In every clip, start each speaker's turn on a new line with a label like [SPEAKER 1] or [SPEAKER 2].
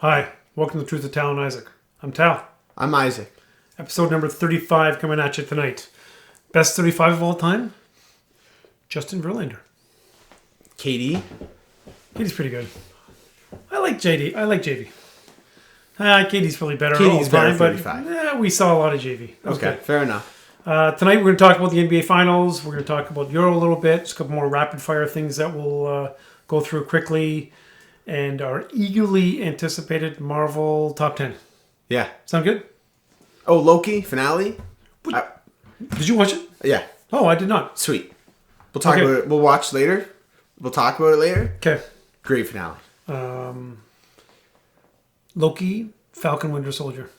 [SPEAKER 1] Hi, welcome to Truth of Tal and Isaac. I'm Tal.
[SPEAKER 2] I'm Isaac.
[SPEAKER 1] Episode number 35 coming at you tonight. Best 35 of all time? Justin Verlander.
[SPEAKER 2] Katie.
[SPEAKER 1] Katie's pretty good. I like JD. I like JV. Katie's probably better
[SPEAKER 2] Katie's
[SPEAKER 1] all the
[SPEAKER 2] better
[SPEAKER 1] time,
[SPEAKER 2] 35.
[SPEAKER 1] but we saw a lot of JV.
[SPEAKER 2] Okay,
[SPEAKER 1] Good.
[SPEAKER 2] fair enough.
[SPEAKER 1] Tonight we're going to talk about the NBA Finals. We're going to talk about Euro a little bit. Just a couple more rapid fire things that we'll go through quickly. And our eagerly anticipated Marvel Top 10.
[SPEAKER 2] Yeah.
[SPEAKER 1] Sound good?
[SPEAKER 2] Oh, Loki finale?
[SPEAKER 1] Did you watch it?
[SPEAKER 2] Yeah.
[SPEAKER 1] Oh, I did not.
[SPEAKER 2] Sweet. We'll talk about it. We'll watch later. We'll talk about it later.
[SPEAKER 1] Okay.
[SPEAKER 2] Great finale.
[SPEAKER 1] Loki, Falcon, Winter Soldier.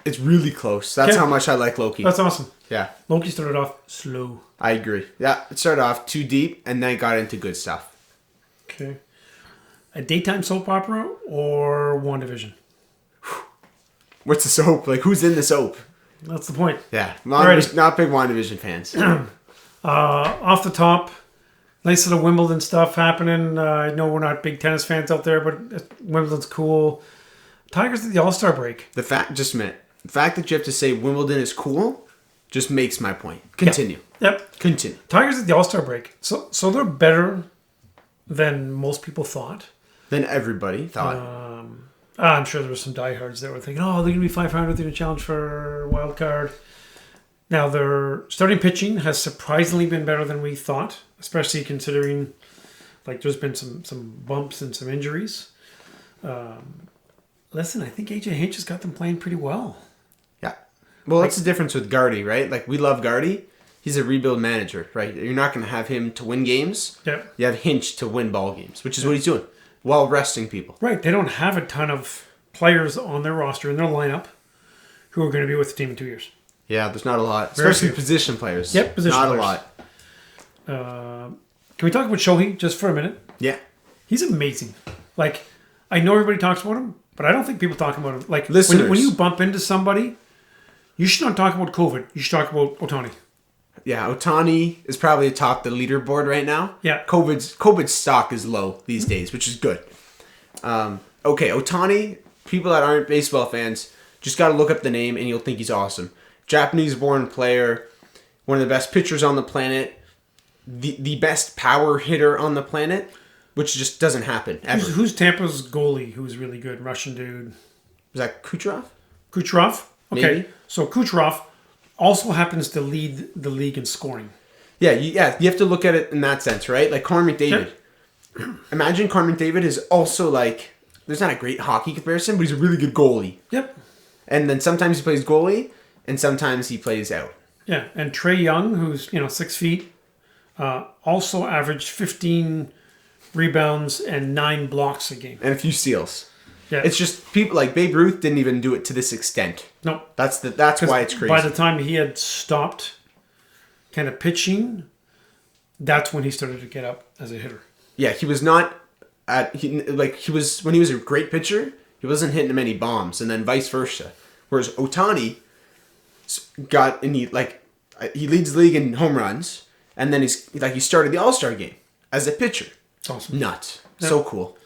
[SPEAKER 2] It's really close. That's how much I like Loki.
[SPEAKER 1] That's awesome.
[SPEAKER 2] Yeah.
[SPEAKER 1] Loki started off slow.
[SPEAKER 2] I agree. Yeah, it started off too deep and then got into good stuff.
[SPEAKER 1] Okay. A daytime soap opera or WandaVision?
[SPEAKER 2] What's the soap? Like, who's in the soap?
[SPEAKER 1] That's the point.
[SPEAKER 2] Yeah. Not big WandaVision fans.
[SPEAKER 1] Off the top, nice little Wimbledon stuff happening. I know we're not big tennis fans out there, but Wimbledon's cool. Tigers at the All-Star break.
[SPEAKER 2] Just a minute. The fact that you have to say Wimbledon is cool just makes my point. Continue.
[SPEAKER 1] Yep.
[SPEAKER 2] Continue.
[SPEAKER 1] Tigers at the All-Star break. So they're better than most people thought.
[SPEAKER 2] Than everybody thought.
[SPEAKER 1] I'm sure there were some diehards that were thinking, oh, they're going to be 500, they're going to challenge for a wild card. Now, their starting pitching has surprisingly been better than we thought, especially considering like there's been some bumps and some injuries. Listen, I think AJ Hinch has got them playing pretty well.
[SPEAKER 2] Yeah. Well, that's the difference with Gardy, right? Like, we love Gardy. He's a rebuild manager, right? You're not going to have him to win games.
[SPEAKER 1] Yep.
[SPEAKER 2] You have Hinch to win ball games, which is what he's doing, while resting people.
[SPEAKER 1] Right. They don't have a ton of players on their roster, in their lineup, who are going to be with the team in 2 years.
[SPEAKER 2] Yeah, there's not a lot.
[SPEAKER 1] Very
[SPEAKER 2] Especially
[SPEAKER 1] few.
[SPEAKER 2] position players.
[SPEAKER 1] Yep, position
[SPEAKER 2] not
[SPEAKER 1] players.
[SPEAKER 2] a lot.
[SPEAKER 1] Can we talk about Shohei just for a minute?
[SPEAKER 2] Yeah.
[SPEAKER 1] He's amazing. Like, I know everybody talks about him, but I don't think people talk about him. Like,
[SPEAKER 2] Listeners.
[SPEAKER 1] when you bump into somebody, you should not talk about COVID. You should talk about Ohtani.
[SPEAKER 2] Yeah, Ohtani is probably atop the leaderboard right now.
[SPEAKER 1] Yeah.
[SPEAKER 2] COVID's stock is low these days, which is good. Okay, Ohtani, people that aren't baseball fans, just got to look up the name and you'll think he's awesome. Japanese-born player, one of the best pitchers on the planet, the best power hitter on the planet, which just doesn't happen ever.
[SPEAKER 1] Who's Tampa's goalie who's really good? Russian dude.
[SPEAKER 2] Is that Kucherov?
[SPEAKER 1] Kucherov? Okay,
[SPEAKER 2] Maybe.
[SPEAKER 1] So Kucherov also happens to lead the league in scoring.
[SPEAKER 2] Yeah, you have to look at it in that sense, right? Like Connor McDavid.
[SPEAKER 1] Yep.
[SPEAKER 2] Imagine Connor McDavid is also like, there's not a great hockey comparison, but he's a really good goalie.
[SPEAKER 1] Yep.
[SPEAKER 2] And then sometimes he plays goalie, and sometimes he plays out.
[SPEAKER 1] Yeah, and Trey Young, who's 6 feet, also averaged 15 rebounds and 9 blocks a game.
[SPEAKER 2] And a few steals.
[SPEAKER 1] Yeah.
[SPEAKER 2] It's just people like Babe Ruth didn't even do it to this extent.
[SPEAKER 1] No.
[SPEAKER 2] That's why it's crazy.
[SPEAKER 1] By the time he had stopped kind of pitching, that's when he started to get up as a hitter.
[SPEAKER 2] Yeah, he was not when he was a great pitcher, he wasn't hitting many bombs, and then vice versa. Whereas Ohtani he leads the league in home runs, and then he started the All-Star game as a pitcher.
[SPEAKER 1] It's awesome.
[SPEAKER 2] Nuts. Yeah. So cool.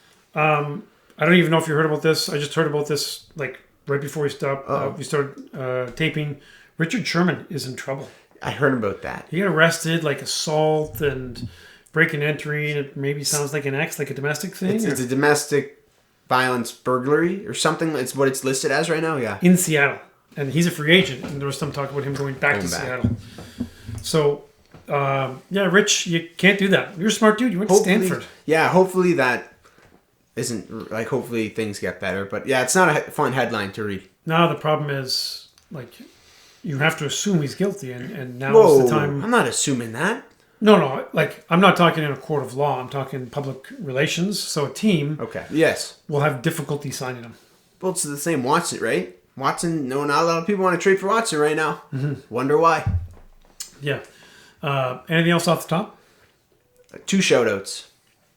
[SPEAKER 1] I don't even know if you heard about this. I just heard about this like right before we started taping. Richard Sherman is in trouble.
[SPEAKER 2] I heard about that.
[SPEAKER 1] He got arrested, like assault and break and entering. It maybe sounds like like a domestic thing.
[SPEAKER 2] It's a domestic violence burglary or something. It's what it's listed as right now. Yeah.
[SPEAKER 1] In Seattle, and he's a free agent, and there was some talk about him going back to Seattle. So, Rich, you can't do that. You're a smart dude. You went to Stanford.
[SPEAKER 2] Yeah, hopefully that isn't like. Hopefully things get better, but yeah, it's not a fun headline to read.
[SPEAKER 1] No, the problem is like you have to assume he's guilty, and now is the time.
[SPEAKER 2] I'm not assuming that.
[SPEAKER 1] No, like I'm not talking in a court of law. I'm talking public relations. So a team, will have difficulty signing him.
[SPEAKER 2] Well, it's the same Watson, right? Watson. No, not a lot of people want to trade for Watson right now. Mm-hmm. Wonder why.
[SPEAKER 1] Yeah. Anything else off the top?
[SPEAKER 2] 2 shout-outs.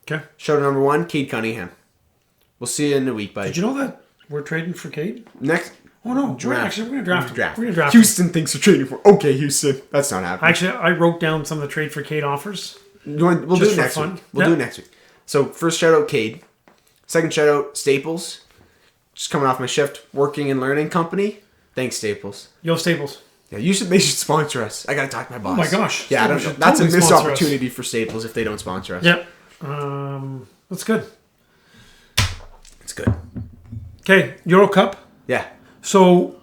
[SPEAKER 1] Okay.
[SPEAKER 2] Shout-out number 1, Cade Cunningham. We'll see you in a week, buddy.
[SPEAKER 1] Did you know that we're trading for Cade?
[SPEAKER 2] Next.
[SPEAKER 1] Oh, no. Actually, we're going to draft him. We're going to draft
[SPEAKER 2] Houston thinks we're trading for... Okay, Houston. That's not happening.
[SPEAKER 1] Actually, I wrote down some of the trade for Cade offers.
[SPEAKER 2] We'll do it next week. We'll do it next week. So, first shout-out, Cade. Second shout-out, Staples. just coming off my shift, working and learning company. Thanks, Staples.
[SPEAKER 1] Yo, Staples.
[SPEAKER 2] Yeah, they should sponsor us. I gotta talk to my boss.
[SPEAKER 1] Oh my gosh.
[SPEAKER 2] Yeah,
[SPEAKER 1] Staples should
[SPEAKER 2] that's
[SPEAKER 1] totally
[SPEAKER 2] a missed
[SPEAKER 1] sponsor us.
[SPEAKER 2] opportunity for Staples if they don't sponsor us.
[SPEAKER 1] Yep. That's good.
[SPEAKER 2] It's good.
[SPEAKER 1] Okay, Euro Cup.
[SPEAKER 2] Yeah.
[SPEAKER 1] So,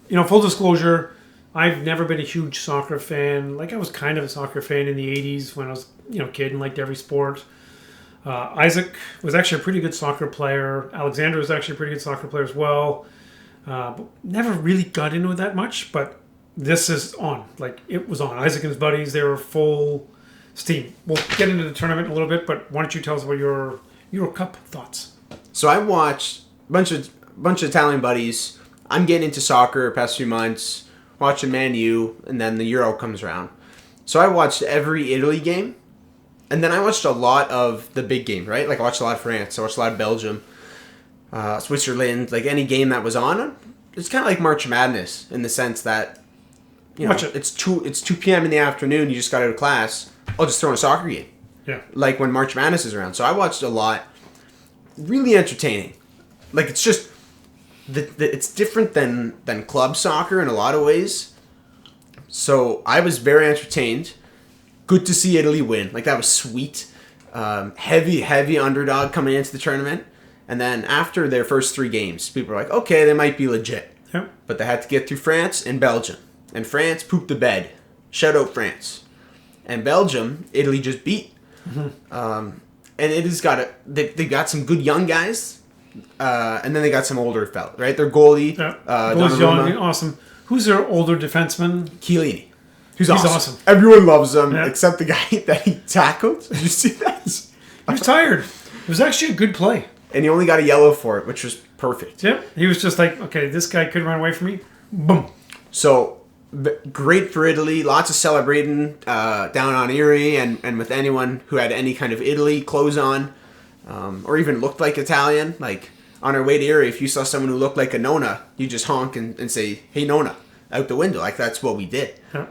[SPEAKER 1] full disclosure, I've never been a huge soccer fan. Like, I was kind of a soccer fan in the 80s when I was, a kid and liked every sport. Isaac was actually a pretty good soccer player. Alexander was actually a pretty good soccer player as well. But never really got into it that much, but this is on. Like, it was on. Isaac and his buddies, they were full steam. We'll get into the tournament in a little bit, but why don't you tell us about your Euro Cup thoughts?
[SPEAKER 2] So I watched a bunch of Italian buddies. I'm getting into soccer the past few months, watching Man U, and then the Euro comes around. So I watched every Italy game, and then I watched a lot of the big game, right? Like I watched a lot of France, I watched a lot of Belgium, Switzerland, like any game that was on. It's kind of like March Madness in the sense that, it's 2 p.m. in the afternoon, you just got out of class, I'll just throw in a soccer game.
[SPEAKER 1] Yeah.
[SPEAKER 2] Like when March Madness is around. So I watched a lot. Really entertaining. Like it's just it's different than club soccer in a lot of ways. So I was very entertained. Good to see Italy win. Like that was sweet. Heavy underdog coming into the tournament. And then after their first 3 games, people were like, okay, they might be legit.
[SPEAKER 1] Yep.
[SPEAKER 2] But they had to get through France and Belgium. And France pooped the bed. Shout out France. And Belgium, Italy just beat. Mm-hmm. And it has got they got some good young guys, and then they got some older fellas, right? Their goalie,
[SPEAKER 1] Goalie's young, awesome. Who's their older defenseman?
[SPEAKER 2] Chiellini. He's
[SPEAKER 1] He's
[SPEAKER 2] awesome.
[SPEAKER 1] awesome.
[SPEAKER 2] Everyone loves him except the guy that he tackled. Did you see that?
[SPEAKER 1] He was tired. It was actually a good play.
[SPEAKER 2] And he only got a yellow for it, which was perfect.
[SPEAKER 1] Yep. He was just like, okay, this guy could run away from me. Boom.
[SPEAKER 2] So great for Italy. Lots of celebrating down on Erie and with anyone who had any kind of Italy clothes on, or even looked like Italian. Like on our way to Erie, if you saw someone who looked like a Nona, you just honk and say, "Hey Nona," out the window. Like that's what we did.
[SPEAKER 1] Yeah.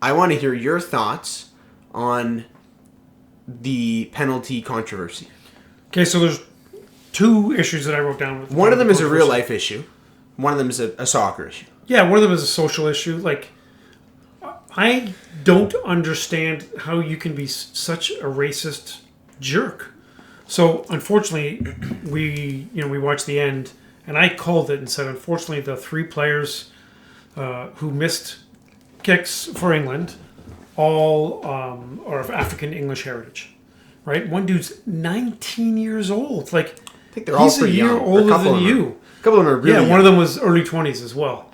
[SPEAKER 2] I want to hear your thoughts on the penalty controversy.
[SPEAKER 1] Okay, so there's 2 issues that I wrote down.
[SPEAKER 2] One of them is a real life issue. One of them is a soccer issue.
[SPEAKER 1] Yeah, one of them is a social issue. Like, I don't understand how you can be such a racist jerk. So, unfortunately, we watched the end, and I called it and said, unfortunately, the 3 players who missed kicks for England all are of African English heritage, right? One dude's 19 years old. Like,
[SPEAKER 2] I think they're all
[SPEAKER 1] he's a
[SPEAKER 2] pretty
[SPEAKER 1] year
[SPEAKER 2] young.
[SPEAKER 1] older than you.
[SPEAKER 2] A couple of them are really young.
[SPEAKER 1] One of them was early 20s as well.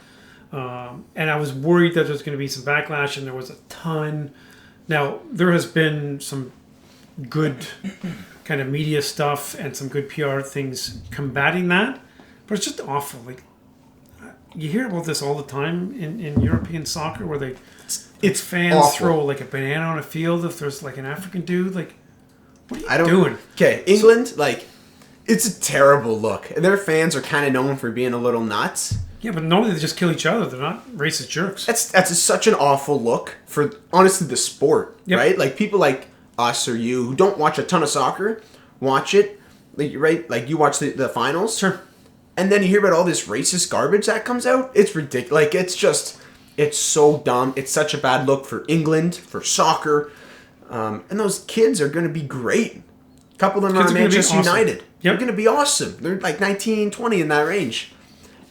[SPEAKER 1] And I was worried that there's going to be some backlash, and there was a ton. Now, there has been some good kind of media stuff and some good PR things combating that, but it's just awful. Like, you hear about this all the time in European soccer where it's fans
[SPEAKER 2] awful.
[SPEAKER 1] Throw like a banana on a field if there's like an African dude. Like, what are you doing?
[SPEAKER 2] Okay, England, like, it's a terrible look. Their fans are kind of known for being a little nuts.
[SPEAKER 1] Yeah, but normally they just kill each other. They're not racist jerks.
[SPEAKER 2] That's such an awful look for, honestly, the sport,
[SPEAKER 1] Yep.
[SPEAKER 2] right? Like, people like us or you who don't watch a ton of soccer, watch it, like, right? Like, you watch the finals.
[SPEAKER 1] Sure.
[SPEAKER 2] And then you hear about all this racist garbage that comes out. It's ridiculous. Like, it's so dumb. It's such a bad look for England, for soccer. And those kids are going to be great. A couple of them are on Manchester United.
[SPEAKER 1] Yep.
[SPEAKER 2] They're going to be awesome. They're like 19, 20 in that range.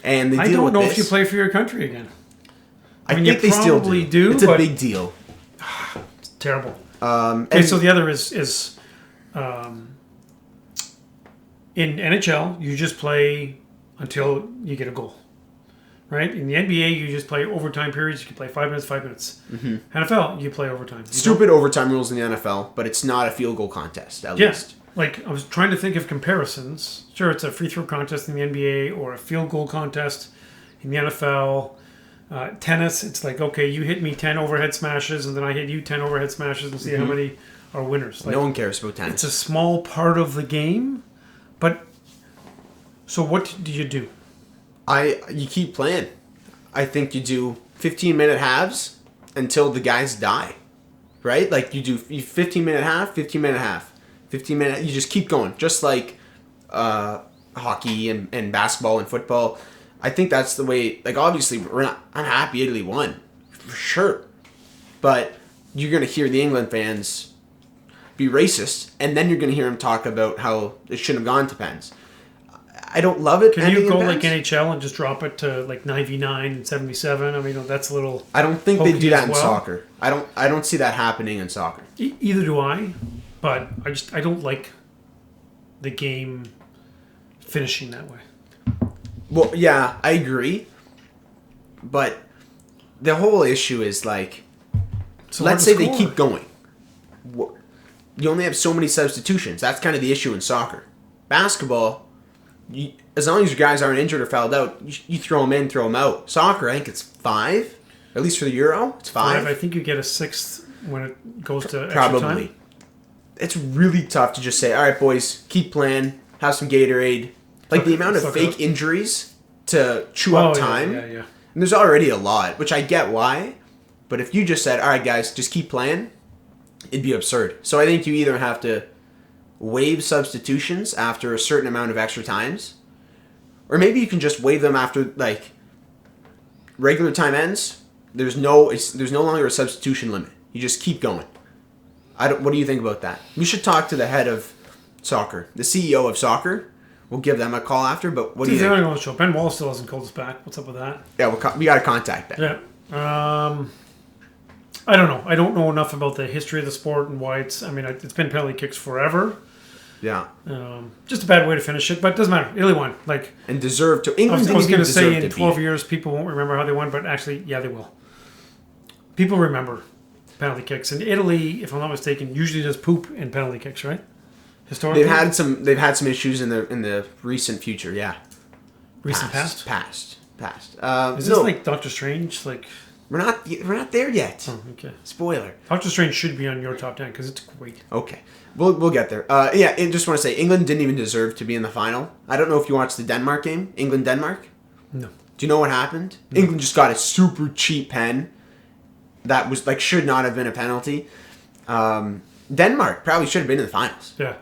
[SPEAKER 2] And they deal
[SPEAKER 1] I don't
[SPEAKER 2] with
[SPEAKER 1] know
[SPEAKER 2] this.
[SPEAKER 1] if you play for your country again.
[SPEAKER 2] I
[SPEAKER 1] mean,
[SPEAKER 2] think
[SPEAKER 1] you
[SPEAKER 2] they still
[SPEAKER 1] probably
[SPEAKER 2] do.
[SPEAKER 1] do,
[SPEAKER 2] It's a
[SPEAKER 1] but-
[SPEAKER 2] big deal.
[SPEAKER 1] It's terrible.
[SPEAKER 2] And
[SPEAKER 1] Okay, so the other is in NHL, you just play until you get a goal. Right? In the NBA, you just play overtime periods. You can play 5 minutes, 5 minutes. Mm-hmm. NFL, you play overtime.
[SPEAKER 2] stupid overtime rules in the NFL, but it's not a field goal contest, at least.
[SPEAKER 1] Like, I was trying to think of comparisons. Sure, it's a free throw contest in the NBA or a field goal contest in the NFL. Tennis, it's like, okay, you hit me 10 overhead smashes, and then I hit you 10 overhead smashes and see how many are winners. Like,
[SPEAKER 2] No one cares about tennis.
[SPEAKER 1] it's a small part of the game, but so what do you do?
[SPEAKER 2] You keep playing. I think you do 15-minute halves until the guys die, right? Like you do 15-minute half, 15-minute half, 15-minute. You just keep going, just like hockey and basketball and football. I think that's the way. Like, obviously, I'm happy Italy won, for sure. But you're going to hear the England fans be racist, and then you're going to hear them talk about how it shouldn't have gone to pens. I don't love it.
[SPEAKER 1] Can you go like NHL and just drop it to like 99 and 77? I mean, that's a little.
[SPEAKER 2] I don't think they do that in soccer. I don't see that happening in soccer.
[SPEAKER 1] Either do I, but I don't like the game finishing that way.
[SPEAKER 2] Well, yeah, I agree. But the whole issue is like, so let's say they keep going. You only have so many substitutions. That's kind of the issue in soccer. Basketball, as long as your guys aren't injured or fouled out, you throw them in, throw them out. Soccer, I think it's 5. At least for the Euro, it's 5.
[SPEAKER 1] I think you get a 6th when it goes to extra
[SPEAKER 2] Probably.
[SPEAKER 1] time.
[SPEAKER 2] It's really tough to just say, all right, boys, keep playing, have some Gatorade. Like, the amount of fake injuries to chew up time.
[SPEAKER 1] Yeah.
[SPEAKER 2] And there's already a lot, which I get why. But if you just said, all right, guys, just keep playing, it'd be absurd. So I think you either have to waive substitutions after a certain amount of extra times, or maybe you can just waive them after, like, regular time ends. There's no longer a substitution limit. You just keep going. What do you think about that? We should talk to the head of soccer, the CEO of soccer. We'll give them a call after, but what do you think?
[SPEAKER 1] Ben Wallace still hasn't called us back. What's up with that?
[SPEAKER 2] Yeah, we got to contact them.
[SPEAKER 1] Yeah. I don't know. I don't know enough about the history of the sport and why it's been penalty kicks forever.
[SPEAKER 2] Yeah.
[SPEAKER 1] Just a bad way to finish it, but it doesn't matter. Italy won.
[SPEAKER 2] And deserved to.
[SPEAKER 1] England I was going to say in 12 years people won't remember how they won, but actually, yeah, they will. People remember penalty kicks. And Italy, if I'm not mistaken, usually does poop in penalty kicks, right? Historically,
[SPEAKER 2] they've had some issues in the recent future. Yeah,
[SPEAKER 1] recent past.
[SPEAKER 2] Is
[SPEAKER 1] this like Doctor Strange? Like
[SPEAKER 2] we're not there yet.
[SPEAKER 1] Oh, okay.
[SPEAKER 2] Spoiler.
[SPEAKER 1] Doctor Strange should be on your top 10 because it's great.
[SPEAKER 2] Okay, we'll get there. Yeah, I just want to say England didn't even deserve to be in the final. I don't know if you watched the Denmark game, England-Denmark.
[SPEAKER 1] No.
[SPEAKER 2] Do you know what happened? No. England just got a super cheap pen that was should not have been a penalty. Denmark probably should have been in the finals.
[SPEAKER 1] Yeah.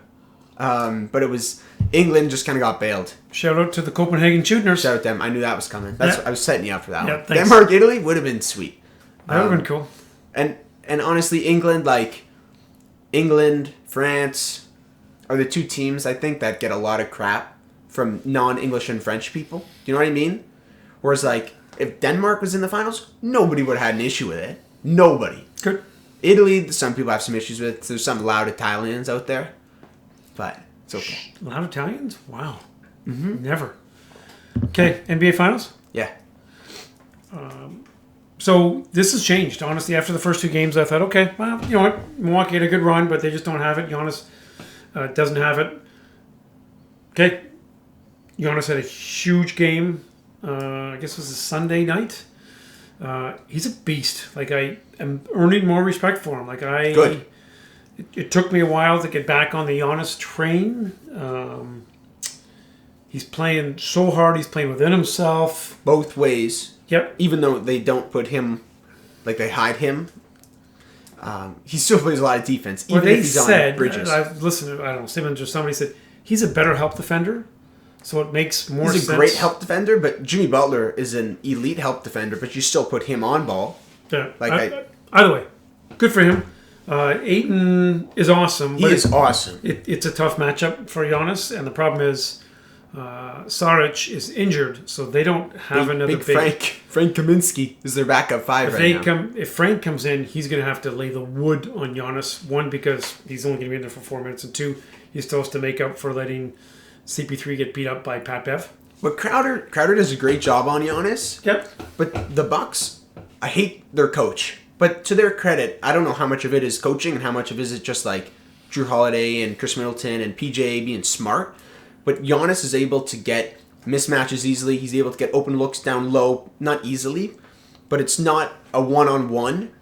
[SPEAKER 2] But it was England just kind of got bailed.
[SPEAKER 1] Shout out to the Copenhagen Chudners.
[SPEAKER 2] Shout out them. I knew that was coming. I was setting you up for that one. Thanks. Denmark, Italy would have been sweet.
[SPEAKER 1] That would have been cool.
[SPEAKER 2] And honestly, England, France are the two teams I think that get a lot of crap from non-English and French people. Do you know what I mean? Whereas if Denmark was in the finals, nobody would have had an issue with it. Nobody.
[SPEAKER 1] Good.
[SPEAKER 2] Italy, some people have some issues with. There's some loud Italians out there. But it's okay.
[SPEAKER 1] Loud Italians? Wow. Mm-hmm. Never. Okay, NBA Finals?
[SPEAKER 2] Yeah.
[SPEAKER 1] So this has changed. Honestly, after the first 2 games, I thought, okay, well, you know what? Milwaukee had a good run, but they just don't have it. Giannis doesn't have it. Okay. Giannis had a huge game. I guess it was a Sunday night. He's a beast. I am earning more respect for him.
[SPEAKER 2] Good.
[SPEAKER 1] It took me a while to get back on the Giannis train. He's playing so hard. He's playing within himself.
[SPEAKER 2] Both ways.
[SPEAKER 1] Yep.
[SPEAKER 2] Even though they don't put him, they hide him, he still plays a lot of defense. Even if he's on bridges.
[SPEAKER 1] I've listened to, I don't know, Simmons or somebody said, he's a better help defender. So it makes more sense.
[SPEAKER 2] He's a great help defender, but Jimmy Butler is an elite help defender, but you still put him on ball.
[SPEAKER 1] Yeah. Either way, good for him. Ayton is awesome.
[SPEAKER 2] He is awesome.
[SPEAKER 1] It's a tough matchup for Giannis, and the problem is Saric is injured, so they don't have another big...
[SPEAKER 2] Frank Kaminsky is their backup 5 now.
[SPEAKER 1] If Frank comes in, he's going to have to lay the wood on Giannis. 1, because he's only going to be in there for 4 minutes, and 2, he's still has to make up for letting CP3 get beat up by Pat Bev.
[SPEAKER 2] But Crowder does a great job on Giannis.
[SPEAKER 1] Yep.
[SPEAKER 2] But the Bucks, I hate their coach. But to their credit, I don't know how much of it is coaching and how much of it is just Drew Holiday and Chris Middleton and PJ being smart. But Giannis is able to get mismatches easily. He's able to get open looks down low, not easily. But it's not a one-on-one.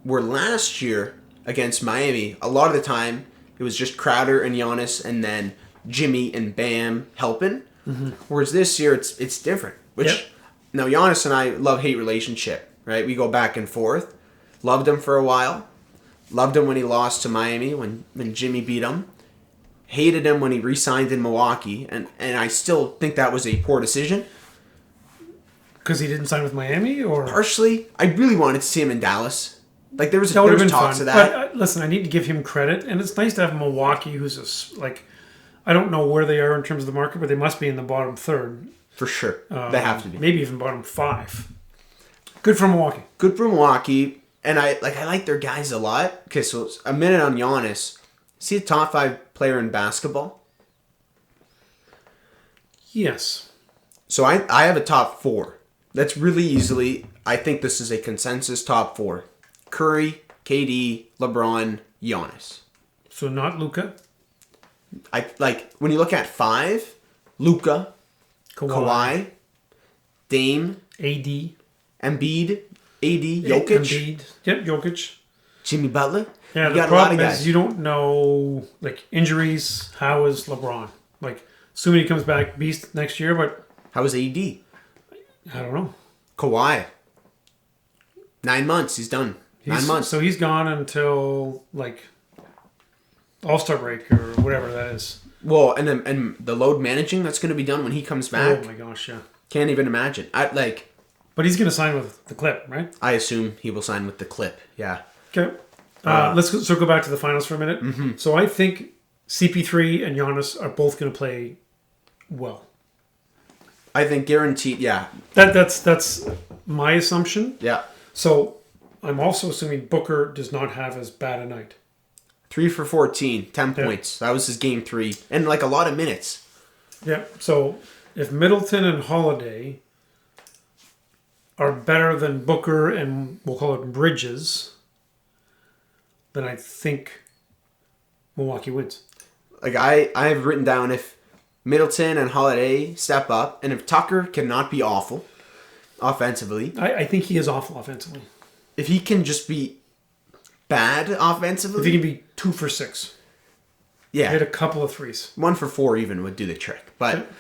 [SPEAKER 2] Where last year against Miami, a lot of the time, it was just Crowder and Giannis and then Jimmy and Bam helping. Mm-hmm. Whereas this year, it's different. Now, Giannis and I love-hate relationship, right? We go back and forth. Loved him for a while. Loved him when he lost to Miami, when Jimmy beat him. hated him when he re-signed in Milwaukee, and I still think that was a poor decision.
[SPEAKER 1] Because he didn't sign with Miami, or
[SPEAKER 2] Partially, I really wanted to see him in Dallas. Like there was talks of that.
[SPEAKER 1] But listen, I need to give him credit, and it's nice to have Milwaukee, who's I don't know where they are in terms of the market, but they must be in the bottom third.
[SPEAKER 2] For sure, they have to be.
[SPEAKER 1] Maybe even bottom 5. Good for Milwaukee.
[SPEAKER 2] Good for Milwaukee, and I like their guys a lot. Okay, so a minute on Giannis. Is he a top 5 player in basketball?
[SPEAKER 1] Yes.
[SPEAKER 2] So I have a top 4. That's really easily. I think this is a consensus top 4: Curry, KD, LeBron, Giannis.
[SPEAKER 1] So not Luka.
[SPEAKER 2] I like when you look at 5: Luka, Kawhi, Dame,
[SPEAKER 1] AD,
[SPEAKER 2] Embiid, AD, Jokic.
[SPEAKER 1] Embiid. Yep, Jokic.
[SPEAKER 2] Jimmy Butler.
[SPEAKER 1] Yeah,
[SPEAKER 2] you
[SPEAKER 1] the
[SPEAKER 2] got a lot of
[SPEAKER 1] problem
[SPEAKER 2] guys.
[SPEAKER 1] is you don't know, like, injuries. How is LeBron? Like, assuming he comes back beast next year, but
[SPEAKER 2] How is AD?
[SPEAKER 1] I don't know.
[SPEAKER 2] Kawhi. 9 months. He's done. 9 months.
[SPEAKER 1] So he's gone until, like, All-Star break or whatever that is.
[SPEAKER 2] Well, and the load managing that's going to be done when he comes back.
[SPEAKER 1] Oh my gosh, yeah.
[SPEAKER 2] Can't even imagine.
[SPEAKER 1] But he's going to sign with the Clip, right?
[SPEAKER 2] I assume he will sign with the Clip. Yeah.
[SPEAKER 1] Okay. Let's circle back to the finals for a minute.
[SPEAKER 2] Mm-hmm.
[SPEAKER 1] So I think CP3 and Giannis are both going to play well.
[SPEAKER 2] I think guaranteed. Yeah.
[SPEAKER 1] That's my assumption.
[SPEAKER 2] Yeah.
[SPEAKER 1] So I'm also assuming Booker does not have as bad a night.
[SPEAKER 2] 3 for 14, 10 points. That was his game 3, and like a lot of minutes.
[SPEAKER 1] Yeah. So if Middleton and Holiday are better than Booker and we'll call it Bridges, then I think Milwaukee wins.
[SPEAKER 2] Like I have written down if Middleton and Holiday step up, and if Tucker cannot be awful offensively,
[SPEAKER 1] I think he is awful offensively.
[SPEAKER 2] if he can just be bad offensively,
[SPEAKER 1] If he can be 2 for 6,
[SPEAKER 2] yeah,
[SPEAKER 1] hit a couple of threes.
[SPEAKER 2] 1 for 4 even would do the trick. But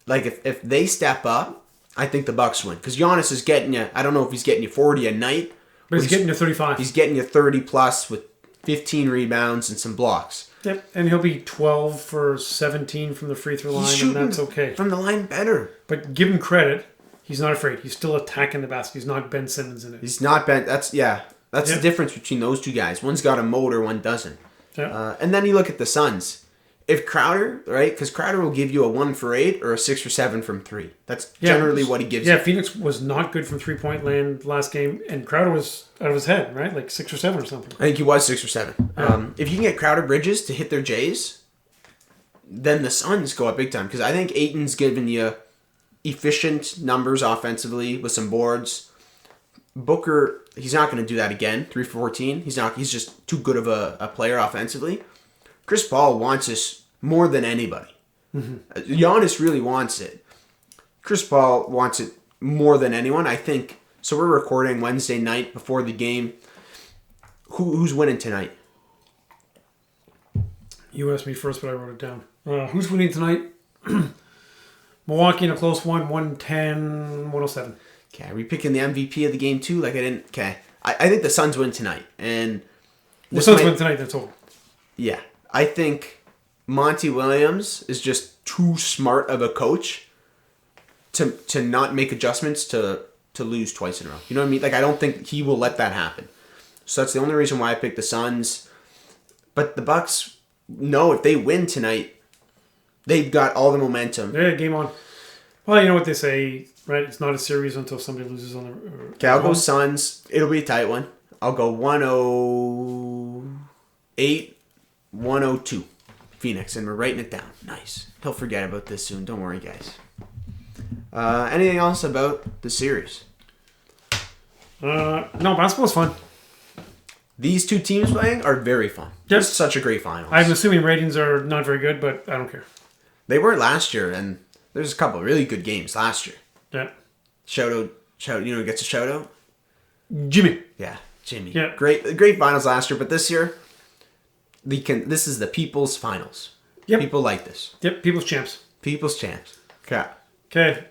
[SPEAKER 2] like if they step up, I think the Bucks win because Giannis is getting you. I don't know if he's getting you 40 a night,
[SPEAKER 1] But he's getting to 35.
[SPEAKER 2] He's getting you 30 plus with 15 rebounds and some blocks.
[SPEAKER 1] Yep, and he'll be 12 for 17 from the free throw line,
[SPEAKER 2] He's shooting
[SPEAKER 1] and that's okay.
[SPEAKER 2] from the line better.
[SPEAKER 1] But give him credit, he's not afraid. He's still attacking the basket. He's not Ben Simmons in it.
[SPEAKER 2] He's not bent. That's the difference between those two guys. One's got a motor, one doesn't.
[SPEAKER 1] Yeah.
[SPEAKER 2] And then you look at the Suns. If Crowder, right? Because Crowder will give you a 1 for 8 or a 6 for 7 from 3. That's generally what he gives you.
[SPEAKER 1] Yeah, Phoenix was not good from 3-point land last game, and Crowder was out of his head, right? Like 6 or 7 or something.
[SPEAKER 2] I think he was 6 or 7. If you can get Crowder Bridges to hit their J's, then the Suns go up big time. Because I think Ayton's giving you efficient numbers offensively with some boards. Booker, he's not going to do that again. 3 for 14. He's not. He's just too good of a player offensively. Chris Paul wants this more than anybody. Mm-hmm. Giannis really wants it. Chris Paul wants it more than anyone. I think. So we're recording Wednesday night before the game. Who's winning tonight?
[SPEAKER 1] You asked me first, but I wrote it down. Who's winning tonight? Milwaukee in a close one, 110-107.
[SPEAKER 2] Okay, are we picking the MVP of the game too? Like I didn't. Okay, I think the Suns win tonight, and
[SPEAKER 1] The Suns win tonight. That's all.
[SPEAKER 2] Yeah, I think Monty Williams is just too smart of a coach to not make adjustments to lose twice in a row. You know what I mean? Like I don't think he will let that happen. So that's the only reason why I picked the Suns. But the Bucks, no, if they win tonight, they've got all the momentum.
[SPEAKER 1] Yeah, game on. Well, you know what they say, right? It's not a series until somebody loses on the.
[SPEAKER 2] Okay, I'll go Suns. It'll be a tight one. I'll go 108, 102. Phoenix, and we're writing it down. Nice. He'll forget about this soon. Don't worry, guys. Anything else about the series?
[SPEAKER 1] No, basketball's fun.
[SPEAKER 2] These two teams playing are very fun.
[SPEAKER 1] Yep.
[SPEAKER 2] It's such a great finals.
[SPEAKER 1] I'm assuming ratings are not very good, but I don't care.
[SPEAKER 2] They were last year, and there's a couple of really good games last year.
[SPEAKER 1] Yeah.
[SPEAKER 2] Shout out, you know who gets a shout out?
[SPEAKER 1] Jimmy.
[SPEAKER 2] Yeah, Jimmy.
[SPEAKER 1] Yeah.
[SPEAKER 2] Great finals last year, but this year, this is the people's finals.
[SPEAKER 1] Yep.
[SPEAKER 2] People like this.
[SPEAKER 1] Yep, people's champs.
[SPEAKER 2] People's champs. Okay.
[SPEAKER 1] Okay.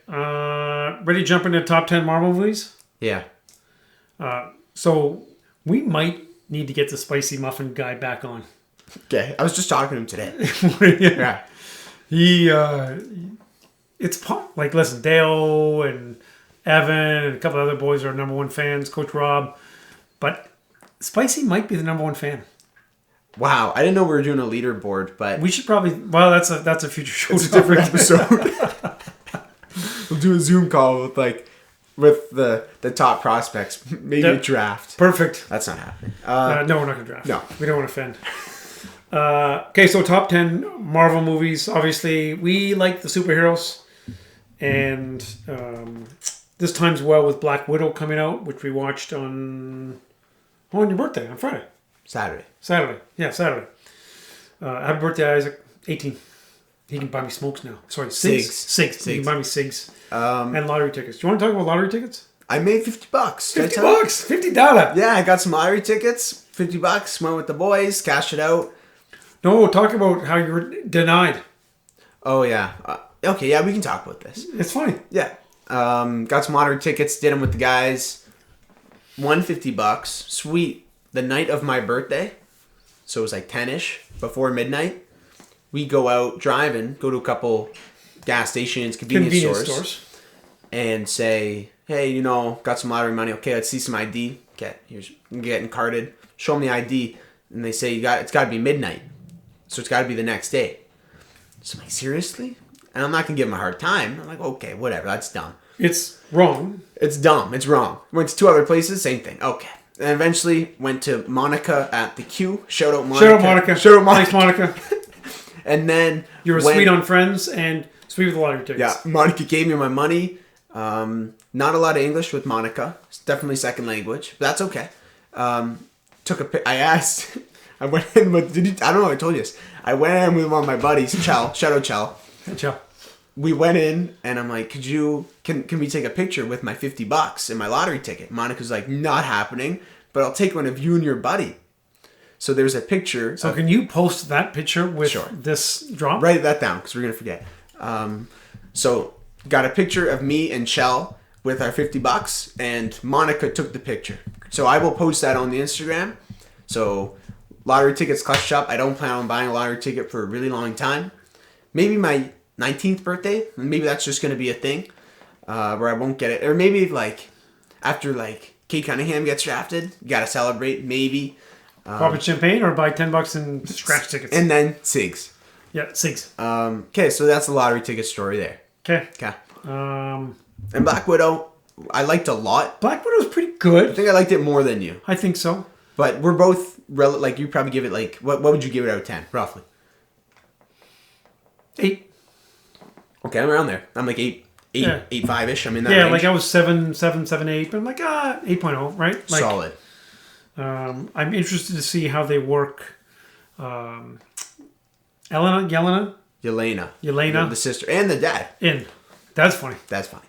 [SPEAKER 1] Ready to jump into top 10 Marvel movies?
[SPEAKER 2] Yeah.
[SPEAKER 1] So we might need to get the spicy muffin guy back on.
[SPEAKER 2] Okay, I was just talking to him today.
[SPEAKER 1] Yeah. He, like, listen, Dale and Evan and a couple of other boys are number one fans, Coach Rob. But Spicy might be the number one fan.
[SPEAKER 2] Wow, I didn't know we were doing a leaderboard, but
[SPEAKER 1] We should probably, well, that's a future show.
[SPEAKER 2] it's a different episode. We'll do a Zoom call with the top prospects. Maybe a draft.
[SPEAKER 1] Perfect.
[SPEAKER 2] That's not happening.
[SPEAKER 1] No, we're not going to draft.
[SPEAKER 2] No.
[SPEAKER 1] We don't want to offend. Okay, so top 10 Marvel movies. Obviously, we like the superheroes. And this time's well with Black Widow coming out, which we watched on your birthday, on Friday. Saturday. Yeah, Saturday. Happy birthday, Isaac. 18. He can buy me smokes now. Sorry, cigs. He can buy me cigs. And lottery tickets. Do you want to talk about lottery tickets?
[SPEAKER 2] I made $50.
[SPEAKER 1] $50. $50.
[SPEAKER 2] Yeah, I got some lottery tickets. $50. Went with the boys. Cashed it out.
[SPEAKER 1] No, talk about how you were denied.
[SPEAKER 2] Oh, yeah. Okay, yeah, we can talk about this.
[SPEAKER 1] It's funny.
[SPEAKER 2] Yeah. Got some lottery tickets. Did them with the guys. Won $50. Sweet. The night of my birthday. So it was like 10-ish. Before midnight. We go out driving. Go to a couple gas stations, convenience stores. And say, hey, got some lottery money. Okay, let's see some ID. Okay, I'm getting carded. Show them the ID. And they say, it's got to be midnight. So it's got to be the next day. So I'm like, seriously? And I'm not going to give them a hard time. I'm like, okay, whatever. That's dumb.
[SPEAKER 1] It's wrong.
[SPEAKER 2] It's dumb. It's wrong. Went to 2 other places. Same thing. Okay. And eventually went to Monica at the Q. Shout out Monica.
[SPEAKER 1] Thanks, Monica.
[SPEAKER 2] And then
[SPEAKER 1] you were sweet on Friends and sweet with the lottery tickets.
[SPEAKER 2] Yeah, Monica gave me my money. Not a lot of English with Monica. It's definitely second language, but that's okay. I asked. I went in with. I don't know if I told you this. I went in with one of my buddies, Chell. Shout out Chell.
[SPEAKER 1] Hey, Chell.
[SPEAKER 2] We went in and I'm like, can we take a picture with my $50 and my lottery ticket? Monica's like, not happening, but I'll take one of you and your buddy. So there's a picture.
[SPEAKER 1] So can you post that picture with this drop?
[SPEAKER 2] Write that down because we're going to forget. So got a picture of me and Chell with our $50 and Monica took the picture. So I will post that on the Instagram. So lottery tickets clutched up. I don't plan on buying a lottery ticket for a really long time. Maybe my 19th birthday. Maybe that's just going to be a thing where I won't get it. Or maybe after Cade Cunningham gets drafted, you got to celebrate. Maybe.
[SPEAKER 1] Pop a champagne or buy $10 in scratch tickets.
[SPEAKER 2] And then cigs.
[SPEAKER 1] Yeah, cigs.
[SPEAKER 2] Okay, so that's the lottery ticket story there.
[SPEAKER 1] Okay.
[SPEAKER 2] And Black Widow, I liked a lot.
[SPEAKER 1] Black Widow's pretty good.
[SPEAKER 2] I think I liked it more than you.
[SPEAKER 1] I think so.
[SPEAKER 2] But we're both, you probably give it what would you give it out of 10, roughly?
[SPEAKER 1] 8.
[SPEAKER 2] Okay, I'm around there. I'm like 8, 5-ish. I'm in that range.
[SPEAKER 1] I was 7, 8. But I'm like, 8.0, right?
[SPEAKER 2] Solid.
[SPEAKER 1] I'm interested to see how they work. Yelena,
[SPEAKER 2] the sister, and the dad.
[SPEAKER 1] That's funny.
[SPEAKER 2] That's funny.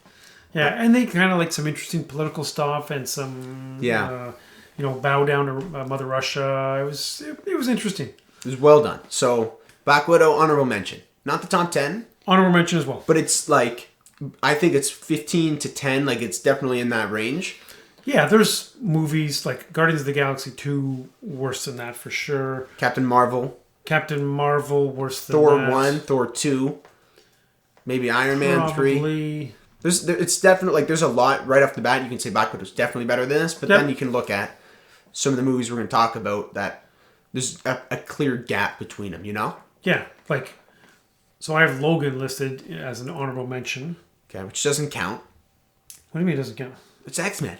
[SPEAKER 1] Yeah, and they kind of some interesting political stuff and some, bow down to Mother Russia. It was interesting.
[SPEAKER 2] It was well done. So Black Widow, honorable mention. Not the top 10.
[SPEAKER 1] Honorable mention as well.
[SPEAKER 2] But it's I think it's 15 to 10. It's definitely in that range.
[SPEAKER 1] Yeah, there's movies like Guardians of the Galaxy 2 worse than that for sure.
[SPEAKER 2] Captain Marvel
[SPEAKER 1] worse than
[SPEAKER 2] Thor
[SPEAKER 1] that.
[SPEAKER 2] 1, Thor 2, maybe Iron Man 3. It's definitely there's a lot right off the bat. You can say Black Widow's definitely better than this, but then you can look at some of the movies we're going to talk about that there's a clear gap between them.
[SPEAKER 1] Yeah, so I have Logan listed as an honorable mention.
[SPEAKER 2] Okay, which doesn't count.
[SPEAKER 1] What do you mean it doesn't count?
[SPEAKER 2] It's X-Men.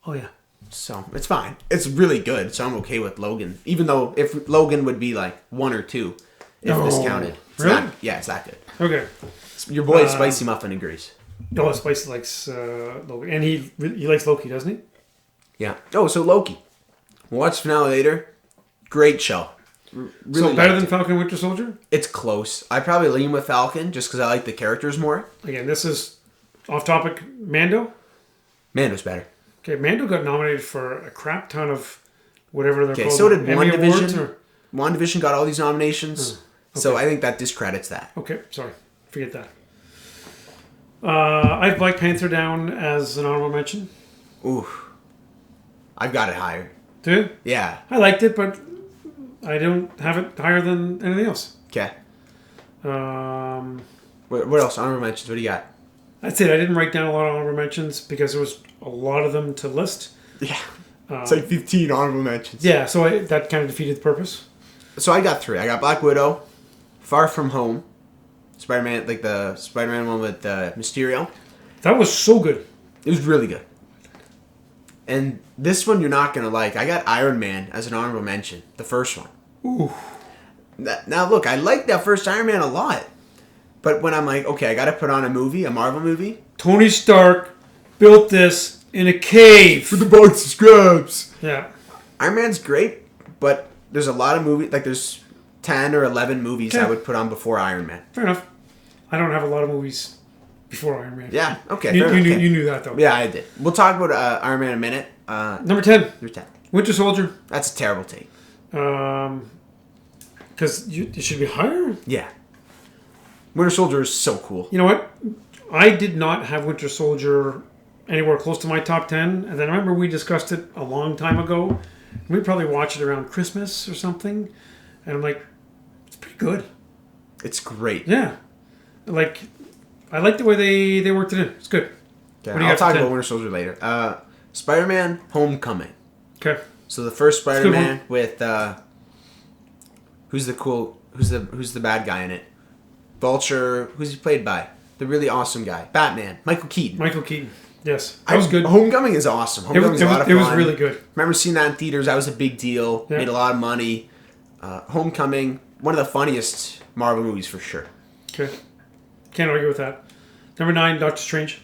[SPEAKER 1] Oh yeah.
[SPEAKER 2] So it's fine. It's really good. So I'm okay with Logan, even though if Logan would be 1 or 2 if this counted.
[SPEAKER 1] Really?
[SPEAKER 2] It's that good.
[SPEAKER 1] Okay.
[SPEAKER 2] Your boy Spicy Muffin agrees.
[SPEAKER 1] Oh, Spicy likes Logan, and he likes Loki, doesn't he?
[SPEAKER 2] Yeah. Oh, so Loki. We'll watch the finale later. Great show. Really
[SPEAKER 1] so better than Falcon Winter Soldier?
[SPEAKER 2] It's close. I probably lean with Falcon just because I like the characters more.
[SPEAKER 1] Again, this is off topic. Mando?
[SPEAKER 2] Mando's better.
[SPEAKER 1] Okay, Mando got nominated for a crap ton of whatever they're called.
[SPEAKER 2] Okay, so did
[SPEAKER 1] WandaVision.
[SPEAKER 2] WandaVision got all these nominations.
[SPEAKER 1] Okay.
[SPEAKER 2] So I think that discredits that.
[SPEAKER 1] Okay, sorry. Forget that. I have Black Panther down as an honorable mention.
[SPEAKER 2] Ooh. I've got it higher.
[SPEAKER 1] Do you?
[SPEAKER 2] Yeah.
[SPEAKER 1] I liked it, but I don't have it higher than anything else.
[SPEAKER 2] Okay.
[SPEAKER 1] Um,
[SPEAKER 2] What else? Honorable mentions. What do you got?
[SPEAKER 1] that's it. I didn't write down a lot of honorable mentions because there was a lot of them to list.
[SPEAKER 2] Yeah. It's like 15 honorable mentions.
[SPEAKER 1] Yeah, so that kind of defeated the purpose.
[SPEAKER 2] So I got 3. I got Black Widow, Far From Home, Spider-Man, like the Spider-Man one with Mysterio.
[SPEAKER 1] That was so good.
[SPEAKER 2] It was really good. And this one you're not going to like. I got Iron Man as an honorable mention. The first one.
[SPEAKER 1] Ooh.
[SPEAKER 2] Now, look, I like that first Iron Man a lot. But when I'm like, okay, I got to put on a movie, a Marvel movie.
[SPEAKER 1] Tony Stark built this in a cave.
[SPEAKER 2] For the box of scraps.
[SPEAKER 1] Yeah.
[SPEAKER 2] Iron Man's great, but there's a lot of movies, like there's 10 or 11 movies I would put on before Iron Man.
[SPEAKER 1] Fair enough. I don't have a lot of movies before Iron Man.
[SPEAKER 2] Yeah, okay.
[SPEAKER 1] You knew that, though.
[SPEAKER 2] Yeah, I did. We'll talk about Iron Man in a minute.
[SPEAKER 1] Number 10.
[SPEAKER 2] Number 10.
[SPEAKER 1] Winter Soldier.
[SPEAKER 2] That's a terrible take.
[SPEAKER 1] Because it should be higher?
[SPEAKER 2] Yeah. Winter Soldier is so cool.
[SPEAKER 1] You know what? I did not have Winter Soldier anywhere close to my top 10. And then I remember we discussed it a long time ago. We probably watched it around Christmas or something. And I'm like, it's pretty good.
[SPEAKER 2] It's great.
[SPEAKER 1] Yeah. Like, I like the way they worked it in. It's good.
[SPEAKER 2] Okay, I'll talk about Winter Soldier later. Spider-Man Homecoming.
[SPEAKER 1] Okay.
[SPEAKER 2] So the first Spider-Man with who's the bad guy in it? Vulture. Who's he played by? The really awesome guy. Batman. Michael Keaton.
[SPEAKER 1] Michael Keaton. Yes. That was good.
[SPEAKER 2] Homecoming is awesome. Homecoming's a lot of fun.
[SPEAKER 1] It was really good.
[SPEAKER 2] Remember seeing that in theaters. That was a big deal.
[SPEAKER 1] Yeah.
[SPEAKER 2] Made a lot of money. Homecoming. One of the funniest Marvel movies for sure.
[SPEAKER 1] Okay. Can't argue with that. Number 9, Doctor Strange.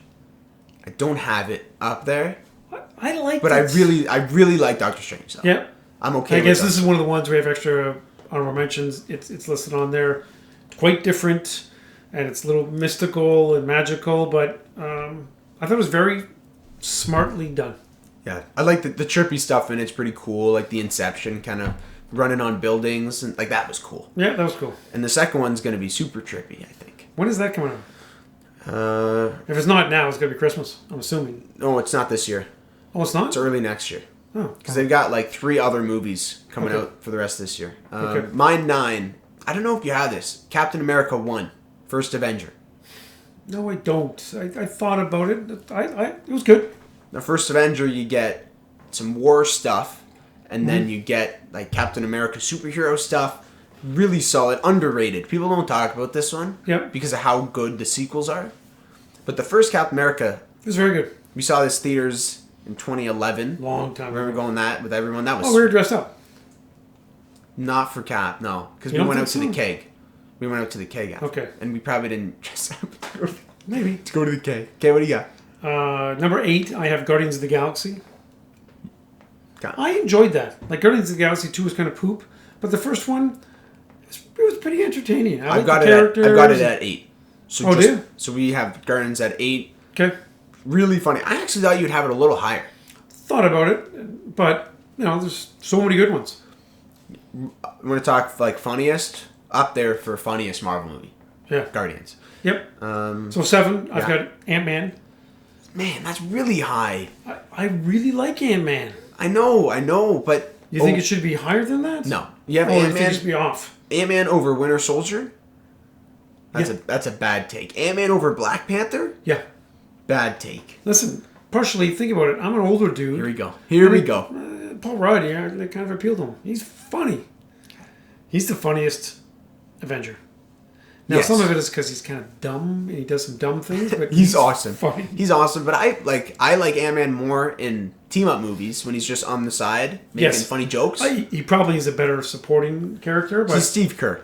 [SPEAKER 2] I don't have it up there.
[SPEAKER 1] I like
[SPEAKER 2] But
[SPEAKER 1] it.
[SPEAKER 2] I really like Doctor Strange though.
[SPEAKER 1] Yeah.
[SPEAKER 2] I'm okay
[SPEAKER 1] I
[SPEAKER 2] with
[SPEAKER 1] guess
[SPEAKER 2] that.
[SPEAKER 1] this is one of the ones we have extra honorable mentions. It's listed on there. It's quite different, and it's a little mystical and magical, but I thought it was very smartly done.
[SPEAKER 2] Yeah. I like the chirpy stuff and it's pretty cool. Like the Inception kind of running on buildings and like that was cool.
[SPEAKER 1] Yeah, that was cool.
[SPEAKER 2] And the second one's going to be super trippy, I think.
[SPEAKER 1] When is that coming out? If it's not now, it's going to be Christmas, I'm assuming.
[SPEAKER 2] No, it's not this year.
[SPEAKER 1] Oh, it's not?
[SPEAKER 2] It's early next year.
[SPEAKER 1] Oh.
[SPEAKER 2] Because they've got like 3 other movies coming out for the rest of this year.
[SPEAKER 1] Okay.
[SPEAKER 2] Mine 9. I don't know if you have this. Captain America 1. First Avenger.
[SPEAKER 1] No, I don't. I thought about it. It was good.
[SPEAKER 2] The First Avenger, you get some war stuff. And then you get like Captain America superhero stuff. Really solid. Underrated. People don't talk about this one.
[SPEAKER 1] Yep.
[SPEAKER 2] Because of how good the sequels are. But the first Captain America,
[SPEAKER 1] It was very good.
[SPEAKER 2] we saw this theaters in 2011.
[SPEAKER 1] Long time
[SPEAKER 2] Remember
[SPEAKER 1] ago.
[SPEAKER 2] going that with everyone? That was
[SPEAKER 1] Oh, we were dressed up.
[SPEAKER 2] not for Cap, no. Because
[SPEAKER 1] You
[SPEAKER 2] we
[SPEAKER 1] don't
[SPEAKER 2] went out
[SPEAKER 1] think
[SPEAKER 2] to the
[SPEAKER 1] so?
[SPEAKER 2] keg. We went out to the keg after.
[SPEAKER 1] Okay.
[SPEAKER 2] And we probably didn't dress up
[SPEAKER 1] Maybe.
[SPEAKER 2] to go to the keg. Okay, what do you got?
[SPEAKER 1] Number 8, I have Guardians of the Galaxy.
[SPEAKER 2] Got
[SPEAKER 1] I enjoyed that. Like, Guardians of the Galaxy 2 was kind of poop, but the first one, it was pretty entertaining. I
[SPEAKER 2] I've
[SPEAKER 1] liked the
[SPEAKER 2] got
[SPEAKER 1] characters.
[SPEAKER 2] it at 8. So
[SPEAKER 1] Oh, do you?
[SPEAKER 2] So we have Guardians at 8.
[SPEAKER 1] Okay.
[SPEAKER 2] Really funny. I actually thought you'd have it a little higher.
[SPEAKER 1] Thought about it, but, there's so many good ones.
[SPEAKER 2] I'm going to talk like funniest. Up there for funniest Marvel movie.
[SPEAKER 1] Yeah.
[SPEAKER 2] Guardians.
[SPEAKER 1] Yep.
[SPEAKER 2] Um,
[SPEAKER 1] So 7, I've
[SPEAKER 2] yeah.
[SPEAKER 1] got Ant-Man.
[SPEAKER 2] Man, that's really high.
[SPEAKER 1] I really like Ant-Man.
[SPEAKER 2] I know, but...
[SPEAKER 1] You think it should be higher than that?
[SPEAKER 2] No. You have
[SPEAKER 1] Oh, you think it should
[SPEAKER 2] Ant-Man,
[SPEAKER 1] be off?
[SPEAKER 2] Ant-Man over Winter Soldier?
[SPEAKER 1] Yeah.
[SPEAKER 2] That's a bad take. Ant-Man over Black Panther?
[SPEAKER 1] Yeah.
[SPEAKER 2] Bad take.
[SPEAKER 1] Listen, partially, think about it. I'm an older dude.
[SPEAKER 2] Here we go.
[SPEAKER 1] Paul Rudd, yeah, they kind of appeal to him. He's funny. He's the funniest Avenger. Now,
[SPEAKER 2] Yes.
[SPEAKER 1] some of it is because he's kind of dumb and he does some dumb things, but
[SPEAKER 2] He's awesome.
[SPEAKER 1] Funny.
[SPEAKER 2] He's awesome, but I like Ant-Man more in team-up movies when he's just on the side making funny jokes.
[SPEAKER 1] He probably is a better supporting character, but
[SPEAKER 2] He's Steve Kerr.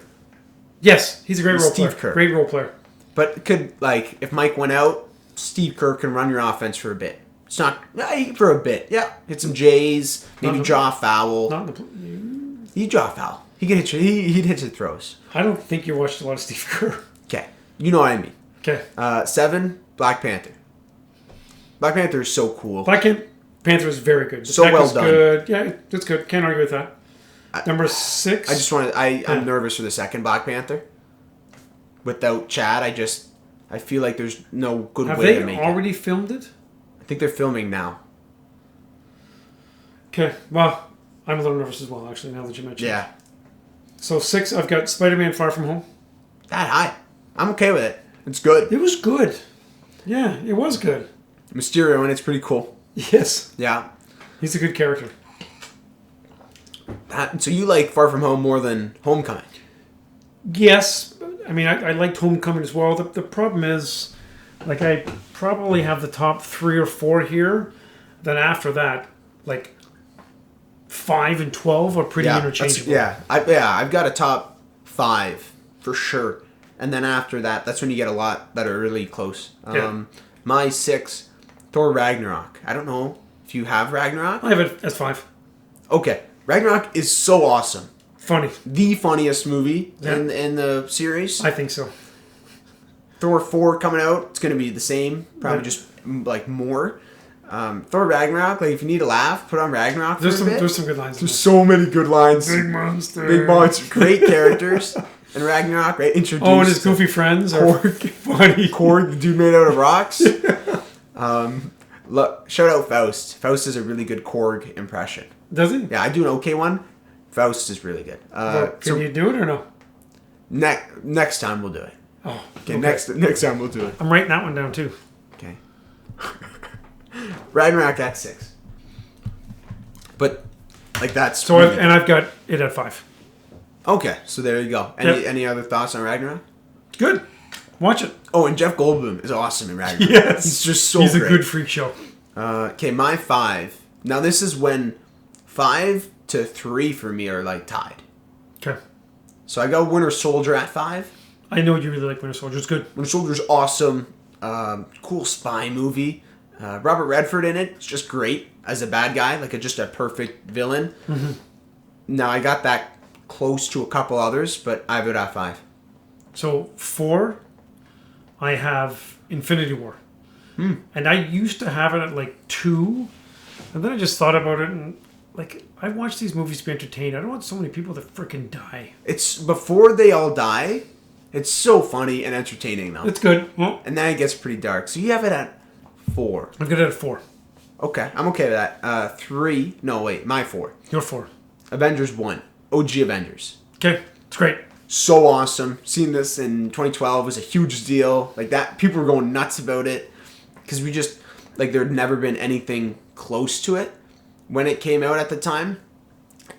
[SPEAKER 1] yes, he's a great role player.
[SPEAKER 2] Steve Kerr.
[SPEAKER 1] Great role player.
[SPEAKER 2] But could, like, if Mike went out, Steve Kerr can run your offense for a bit. It's not... for a bit. Yeah. Hit some J's. Maybe draw a foul.
[SPEAKER 1] Not in the.
[SPEAKER 2] He'd draw a foul. He could hit you. He'd hit your throws.
[SPEAKER 1] I don't think you watched a lot of Steve Kerr.
[SPEAKER 2] Okay. You know what I mean.
[SPEAKER 1] Okay.
[SPEAKER 2] 7, Black Panther. Black Panther is so cool.
[SPEAKER 1] Black Panther is very good. The
[SPEAKER 2] So
[SPEAKER 1] tech
[SPEAKER 2] well
[SPEAKER 1] is
[SPEAKER 2] done.
[SPEAKER 1] Good. Yeah, it's good. Can't argue with that. Number 6.
[SPEAKER 2] I just wanted... I'm nervous for the second Black Panther. Without Chad, I feel like there's no good
[SPEAKER 1] Have
[SPEAKER 2] way to
[SPEAKER 1] they
[SPEAKER 2] make
[SPEAKER 1] already filmed it?
[SPEAKER 2] I think they're filming now.
[SPEAKER 1] Okay. Well, I'm a little nervous as well, actually, now that you mentioned it.
[SPEAKER 2] Yeah.
[SPEAKER 1] So 6, I've got Spider-Man Far From Home.
[SPEAKER 2] That high. I'm okay with it. It's good.
[SPEAKER 1] It was good. Yeah, it was good.
[SPEAKER 2] Mysterio, and it's pretty cool.
[SPEAKER 1] Yes.
[SPEAKER 2] Yeah.
[SPEAKER 1] He's a good character.
[SPEAKER 2] So you like Far From Home more than Homecoming?
[SPEAKER 1] Yes. I mean, I liked Homecoming as well. The problem is, like, I probably have the top 3 or 4 here. Then after that, like, 5 and 12 are pretty interchangeable.
[SPEAKER 2] I've got a top 5 for sure. And then after that, that's when you get a lot that are really close. My 6, Thor Ragnarok. I don't know if you have Ragnarok.
[SPEAKER 1] I have it as 5.
[SPEAKER 2] Okay. Ragnarok is so awesome.
[SPEAKER 1] Funny.
[SPEAKER 2] The funniest movie in the series.
[SPEAKER 1] I think so.
[SPEAKER 2] Thor 4 coming out. It's going to be the same. Probably just like more. Thor Ragnarok. Like if you need a laugh, put on Ragnarok.
[SPEAKER 1] There's some good lines.
[SPEAKER 2] There's so many good lines.
[SPEAKER 1] Big monster.
[SPEAKER 2] Big monster. Great characters. And Ragnarok, right? Introduced.
[SPEAKER 1] Oh, and his goofy friends are funny.
[SPEAKER 2] Korg, the dude made out of rocks. Look, shout out Faust. Faust is a really good Korg impression.
[SPEAKER 1] Does he?
[SPEAKER 2] Yeah, I do an okay one. Faust is really good.
[SPEAKER 1] Can you do it or no?
[SPEAKER 2] Next time we'll do it.
[SPEAKER 1] Oh,
[SPEAKER 2] okay. Next time we'll do it.
[SPEAKER 1] I'm writing that one down too.
[SPEAKER 2] Okay. Ragnarok at 6. But like that's
[SPEAKER 1] so. I've got it at 5.
[SPEAKER 2] Okay, so there you go. Any other thoughts on Ragnarok?
[SPEAKER 1] Good. Watch it.
[SPEAKER 2] Oh, and Jeff Goldblum is awesome in Ragnarok.
[SPEAKER 1] Yes.
[SPEAKER 2] He's just so
[SPEAKER 1] He's
[SPEAKER 2] great.
[SPEAKER 1] a good freak show.
[SPEAKER 2] Okay, my 5. Now this is when 5 to 3 for me are like tied.
[SPEAKER 1] Okay.
[SPEAKER 2] So I got Winter Soldier at 5.
[SPEAKER 1] I know you really like Winter Soldier. It's good.
[SPEAKER 2] Winter Soldier's awesome. Cool spy movie. Robert Redford in it. It's just great as a bad guy. Like just a perfect villain.
[SPEAKER 1] Mm-hmm.
[SPEAKER 2] Now I got that close to a couple others, but I have it at 5.
[SPEAKER 1] So 4, I have Infinity War. And I used to have it at like 2. And then I just thought about it and like I watch these movies to be entertained. I don't want so many people to freaking die.
[SPEAKER 2] It's before they all die. It's so funny and entertaining though.
[SPEAKER 1] It's good. Well,
[SPEAKER 2] and then it gets pretty dark. So you have it at 4.
[SPEAKER 1] I've got it at 4.
[SPEAKER 2] Okay, I'm okay with that. 3. No, wait, my 4.
[SPEAKER 1] Your 4.
[SPEAKER 2] Avengers 1. OG Avengers.
[SPEAKER 1] Okay, it's great.
[SPEAKER 2] So awesome. Seeing this in 2012 was a huge deal. Like that, people were going nuts about it because we just like there'd never been anything close to it when it came out at the time.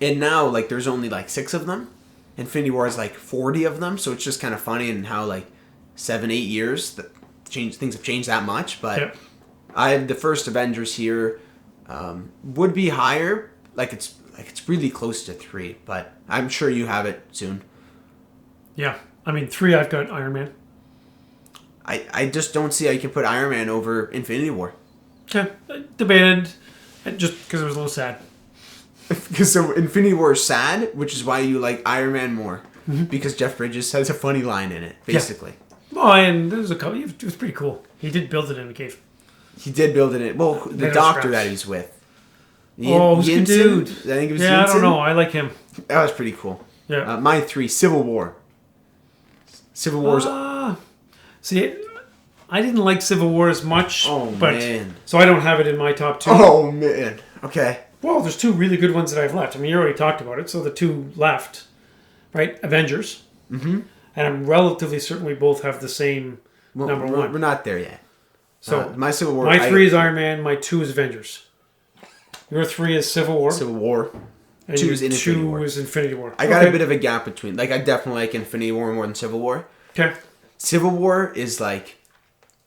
[SPEAKER 2] And now like there's only like 6 of them. Infinity War is like 40 of them, so it's just kind of funny and how like 7-8 years that things have changed that much. But
[SPEAKER 1] yep.
[SPEAKER 2] I have the first Avengers here. Would be higher. It's really close to 3, but I'm sure you have it soon.
[SPEAKER 1] Yeah. I mean, 3, I've got Iron Man.
[SPEAKER 2] I just don't see how you can put Iron Man over Infinity War.
[SPEAKER 1] Okay. Debated. Just because it was a little sad.
[SPEAKER 2] Because so Infinity War is sad, which is why you like Iron Man more. Mm-hmm. Because Jeff Bridges has a funny line in it, basically.
[SPEAKER 1] Yeah. Oh, and there was a couple. It was pretty cool. He did build it in a cave.
[SPEAKER 2] He did build it in. Well, the doctor that he's with.
[SPEAKER 1] Who's the dude?
[SPEAKER 2] I think it was
[SPEAKER 1] Yeah,
[SPEAKER 2] Yinsen?
[SPEAKER 1] I don't know. I like him.
[SPEAKER 2] That was pretty cool.
[SPEAKER 1] Yeah.
[SPEAKER 2] My 3, Civil War. Civil War's...
[SPEAKER 1] See, I didn't like Civil War as much.
[SPEAKER 2] Oh,
[SPEAKER 1] but,
[SPEAKER 2] man.
[SPEAKER 1] So I don't have it in my top 2.
[SPEAKER 2] Oh, man. Okay.
[SPEAKER 1] Well, there's 2 really good ones that I've left. I mean, you already talked about it. So the 2 left, right? Avengers.
[SPEAKER 2] Mm-hmm.
[SPEAKER 1] And I'm relatively certain we both have the same number 1.
[SPEAKER 2] We're not there yet.
[SPEAKER 1] So
[SPEAKER 2] my Civil War...
[SPEAKER 1] My 3 is Iron Man. My 2 is Avengers. Your 3 is Civil War.
[SPEAKER 2] Civil War.
[SPEAKER 1] And
[SPEAKER 2] 2 is
[SPEAKER 1] Infinity War. 2 is Infinity War.
[SPEAKER 2] I got a bit of a gap between. Like, I definitely like Infinity War more than Civil War.
[SPEAKER 1] Okay.
[SPEAKER 2] Civil War is like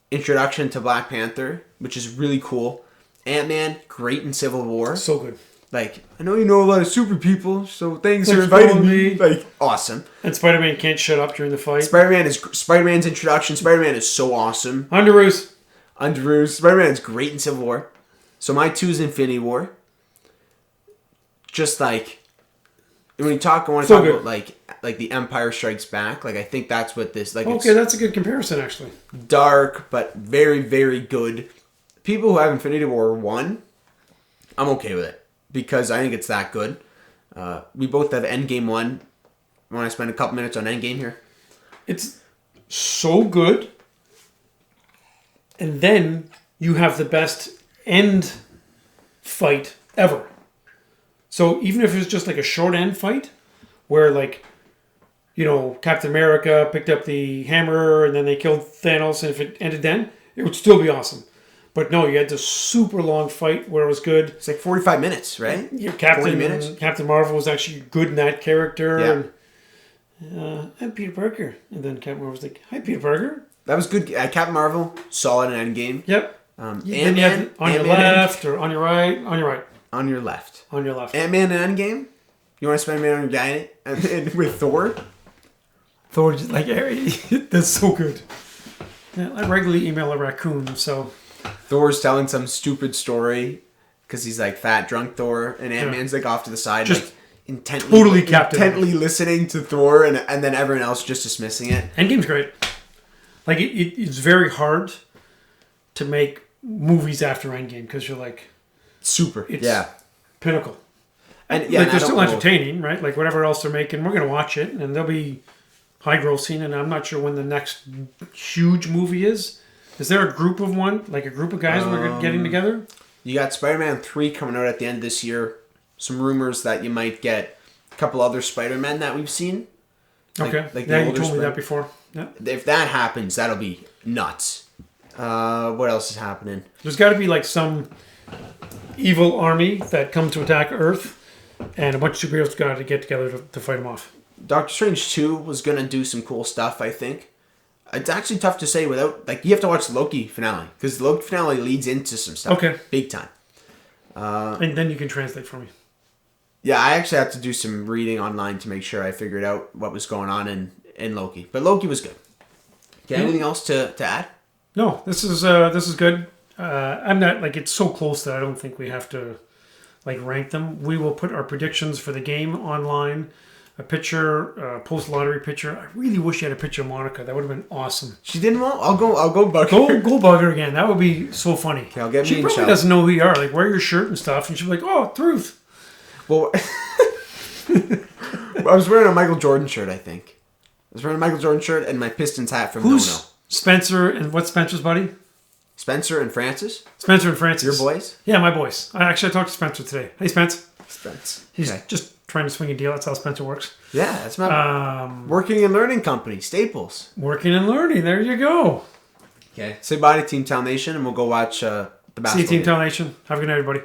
[SPEAKER 2] introduction to Black Panther, which is really cool. Ant-Man, great in Civil War.
[SPEAKER 1] So good.
[SPEAKER 2] Like, I know you know a lot of super people, so thanks for inviting me. Like, awesome.
[SPEAKER 1] And Spider-Man can't shut up during the fight.
[SPEAKER 2] Spider-Man's introduction. Spider-Man is so awesome.
[SPEAKER 1] Underoos.
[SPEAKER 2] Spider-Man is great in Civil War. So my 2 is Infinity War. Just like when you talk, I want to talk about like the Empire Strikes Back. Like I think that's what this like.
[SPEAKER 1] Okay, that's a good comparison actually.
[SPEAKER 2] Dark, but very very good. People who have Infinity War 1, I'm okay with it because I think it's that good. We both have Endgame 1. Want to spend a couple minutes on Endgame here?
[SPEAKER 1] It's so good, and then you have the best end fight ever. So even if it's just like a short end fight, where like Captain America picked up the hammer and then they killed Thanos, and if it ended then, it would still be awesome. But no, you had this super long fight where it was good.
[SPEAKER 2] It's like 45 minutes, right?
[SPEAKER 1] Yeah,
[SPEAKER 2] 40 minutes.
[SPEAKER 1] Captain Marvel was actually good in that character.
[SPEAKER 2] Yeah.
[SPEAKER 1] And, I'm Peter Parker. And then Captain Marvel was like, hi, Peter Parker.
[SPEAKER 2] That was good. Captain Marvel, solid in Endgame.
[SPEAKER 1] Yep.
[SPEAKER 2] Ant-Man,
[SPEAKER 1] then you had on your left or on your right. On your right.
[SPEAKER 2] On your left.
[SPEAKER 1] On your left.
[SPEAKER 2] Ant-Man and Endgame? You want to spend a minute on your guy and with Thor?
[SPEAKER 1] Thor, just like, that's so good. Yeah, I regularly email a raccoon, so...
[SPEAKER 2] Thor's telling some stupid story because he's like fat, drunk Thor, and Ant-Man's like off to the side,
[SPEAKER 1] just
[SPEAKER 2] like
[SPEAKER 1] intently
[SPEAKER 2] listening to Thor, and then everyone else just dismissing it.
[SPEAKER 1] Endgame's great. Like, it's very hard to make movies after Endgame because you're like...
[SPEAKER 2] Super.
[SPEAKER 1] It's pinnacle.
[SPEAKER 2] And
[SPEAKER 1] they're still entertaining, right? Like, whatever else they're making, we're going to watch it, and they'll be high grossing, and I'm not sure when the next huge movie is. Is there a group of a group of guys we're getting together?
[SPEAKER 2] You got Spider-Man 3 coming out at the end of this year. Some rumors that you might get a couple other Spider-Men that we've seen.
[SPEAKER 1] Okay.
[SPEAKER 2] Like
[SPEAKER 1] you told me that before. Yeah.
[SPEAKER 2] If that happens, that'll be nuts. What else is happening?
[SPEAKER 1] There's got to be like some evil army that come to attack Earth, and a bunch of superheroes got to get together to fight them off.
[SPEAKER 2] Doctor Strange 2 was going to do some cool stuff, I think. It's actually tough to say without... Like, you have to watch the Loki finale, because the Loki finale leads into some stuff.
[SPEAKER 1] Okay.
[SPEAKER 2] Big time.
[SPEAKER 1] And then you can translate for me.
[SPEAKER 2] Yeah, I actually had to do some reading online to make sure I figured out what was going on in Loki. But Loki was good. Okay, anything else to add?
[SPEAKER 1] No, this is good. I'm not... Like, it's so close that I don't think we have to, rank them. We will put our predictions for the game online. A picture, post-lottery picture. I really wish you had a picture of Monica. That would have been awesome.
[SPEAKER 2] She didn't want... I'll go bug her.
[SPEAKER 1] Go bug her again. That would be so funny.
[SPEAKER 2] Okay, I'll get
[SPEAKER 1] she
[SPEAKER 2] me in
[SPEAKER 1] probably
[SPEAKER 2] show.
[SPEAKER 1] doesn't know who you are. Like, wear your shirt and stuff. And she'll be like, oh, Truth.
[SPEAKER 2] Well, I was wearing a Michael Jordan shirt, I think. I was wearing a Michael Jordan shirt and my Pistons hat from
[SPEAKER 1] Who's Spencer and what's Spencer's buddy?
[SPEAKER 2] Spencer and Francis?
[SPEAKER 1] Spencer and Francis.
[SPEAKER 2] Your boys?
[SPEAKER 1] Yeah, my boys. I talked to Spencer today. Hey, Spence.
[SPEAKER 2] Spence.
[SPEAKER 1] He's just trying to swing a deal. That's how Spencer works.
[SPEAKER 2] Yeah, that's my working and learning company, Staples.
[SPEAKER 1] Working and learning. There you go.
[SPEAKER 2] Okay. Say bye to Team Town Nation, and we'll go watch the basketball.
[SPEAKER 1] See you, Team
[SPEAKER 2] game.
[SPEAKER 1] Town Nation. Have a good night, everybody.